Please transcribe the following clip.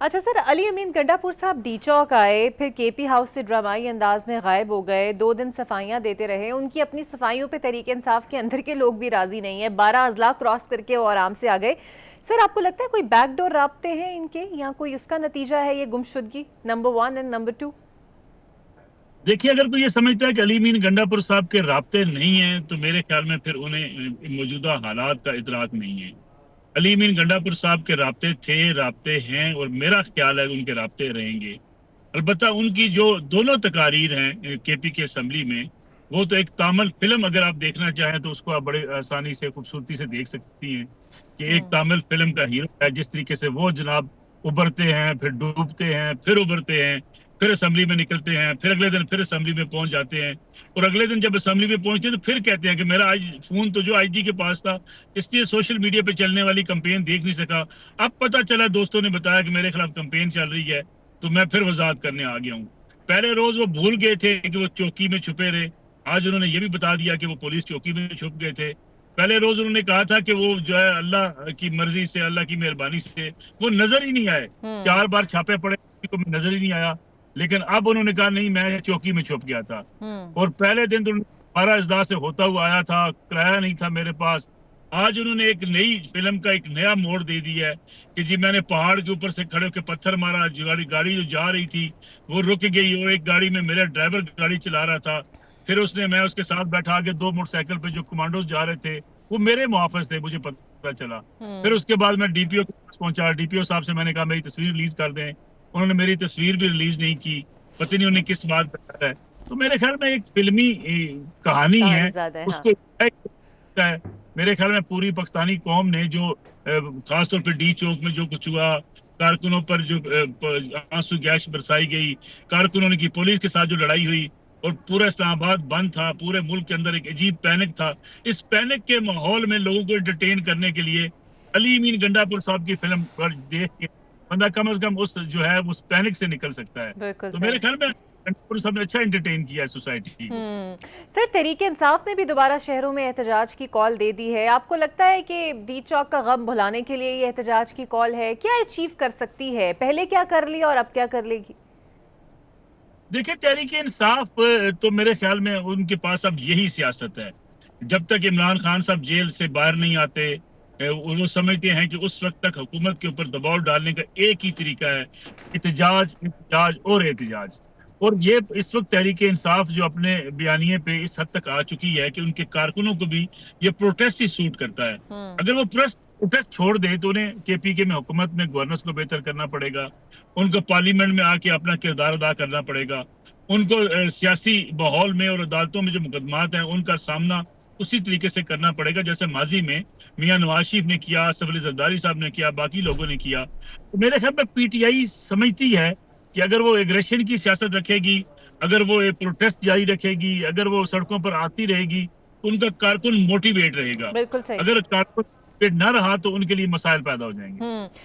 अच्छा सर, अली अमीन गंडापुर साहब डी चौक आए, फिर केपी हाउस से ड्रामाई अंदाज में गायब हो गए। 2 दिन सफाइयां देते रहे। उनकी अपनी सफाइयों पे तहरीक इंसाफ के अंदर के लोग भी राजी नहीं है। 12 अजला क्रॉस करके वो आराम से आ गए। सर, आपको लगता है कोई बैकडोर राब्ते हैं इनके, या कोई उसका नतीजा है ये गुमशुदगी? Number 1 and number 2। देखिए, अगर कोई ये समझता है कि अली अमीन गंडापुर साहब के राब्ते नहीं है तो मेरे ख्याल में फिर उन्हें मौजूदा हालात का इदराक नहीं है। अली अमीन गंडापुर साहब के राब्ते थे, राब्ते हैं, और मेरा ख्याल है उनके राब्ते रहेंगे। अलबत्ता उनकी जो दोनों तकारीर हैं केपी के असम्बली में, वो तो एक तामिल फिल्म अगर आप देखना चाहें तो उसको आप बड़े आसानी से खूबसूरती से देख सकती हैं कि एक तामिल फिल्म का हीरो है, जिस तरीके से वो जनाब उभरते हैं, फिर डूबते हैं, फिर उभरते हैं, फिर असेंबली में निकलते हैं, फिर अगले दिन फिर असेंबली में पहुंच जाते हैं, और अगले दिन जब असेंबली में पहुंचते हैं तो फिर कहते हैं कि मेरा आज फोन तो जो आईजी के पास था, इसलिए सोशल मीडिया पे चलने वाली कंपेन देख नहीं सका। अब पता चला, दोस्तों ने बताया कि मेरे खिलाफ कंपेन चल रही है, तो मैं फिर वजाहत करने आ गया हूँ। पहले रोज वो भूल गए थे कि वो चौकी में छुपे रहे, आज उन्होंने ये भी बता दिया कि वो पुलिस चौकी में छुप गए थे। पहले रोज उन्होंने कहा था कि वो जो है अल्लाह की मर्जी से, अल्लाह की मेहरबानी से वो नजर ही नहीं आए। 4 बार छापे पड़े तो नजर ही नहीं आया, लेकिन अब उन्होंने कहा नहीं, मैं चौकी में छुप गया था। और पहले दिन तो 12 अजदा से होता हुआ आया था, किराया नहीं था मेरे पास। आज उन्होंने एक नई फिल्म का एक नया मोड़ दे दिया है कि जी मैंने पहाड़ के ऊपर से खड़े होकर पत्थर मारा, गाड़ी जो जा रही थी वो रुक गई, और एक गाड़ी में मेरा ड्राइवर गाड़ी चला रहा था, फिर मैं उसके साथ बैठा, आगे 2 मोटरसाइकिल पे जो कमांडोज जा रहे थे वो मेरे मुहाफिज थे, मुझे पता चला। फिर उसके बाद मैं डीपीओ के पास पहुंचा, डीपीओ साहब से मैंने कहा मेरी तस्वीर रिलीज कर दें, उन्होंने मेरी तस्वीर भी रिलीज नहीं की, पता नहीं उन्हें किस बात पर है। तो मेरे ख्याल में एक फिल्मी कहानी है, उसको है। मेरे ख्याल में पूरी पाकिस्तानी कौम ने जो खासतौर पर डी चौक में जो कुछ हुआ, कारकुनों पर जो आंसू गैस बरसाई गई, कारकुनों की पुलिस के साथ जो लड़ाई हुई, और पूरा इस्लामाबाद बंद था, पूरे मुल्क के अंदर एक अजीब पैनिक था। इस पैनिक के माहौल में लोगों को एंटरटेन करने के लिए अली अमीन गंडापुर साहब की फिल्म पर देख के बंदा कम से कम उस जो है उस पैनिक से निकल सकता है। तो मेरे ख्याल में गंडापुर साहब ने अच्छा एंटरटेन किया है सोसाइटी को। सर, तहरीक इंसाफ ने भी दोबारा शहरों में एहतजाज की कॉल दे दी है। आपको लगता है कि डी चौक का गम भुलाने के लिए ये एहतजाज की कॉल है? क्या अचीव कर सकती है? पहले क्या कर लिया और अब क्या कर लेगी? देखिए, तहरीक इंसाफ तो मेरे ख्याल में उनके पास अब यही सियासत है। जब तक इमरान खान साहब जेल से बाहर नहीं आते, वो समझते हैं कि उस वक्त तक हुकूमत के ऊपर दबाव डालने का एक ही तरीका है, एहतजाज, एहतजाज और एहतजाज। और ये इस वक्त तहरीक इंसाफ जो अपने बयानिए पे इस हद तक आ चुकी है कि उनके कारकुनों को भी ये प्रोटेस्ट ही सूट करता है। अगर वो प्रोटेस्ट छोड़ दे तो उन्हें केपीके में हुकूमत में गवर्नेंस को बेहतर करना पड़ेगा, उनको पार्लियामेंट में आके अपना किरदार अदा करना पड़ेगा, उनको सियासी माहौल में और अदालतों में जो मुकदमात हैं उनका सामना उसी तरीके से करना पड़ेगा जैसे माजी में मियां नवाज शरीफ ने किया, सफली जरदारी साहब ने किया, बाकी लोगों ने किया। तो मेरे ख्याल में पीटीआई समझती है कि अगर वो एग्रेशन की सियासत रखेगी, अगर वो प्रोटेस्ट जारी रखेगी, अगर वो सड़कों पर आती रहेगी, तो उनका कारकुन मोटिवेट रहेगा। बिल्कुल सही। अगर कारकुन मोटिवेट ना रहा तो उनके लिए मसाइल पैदा हो जाएंगे।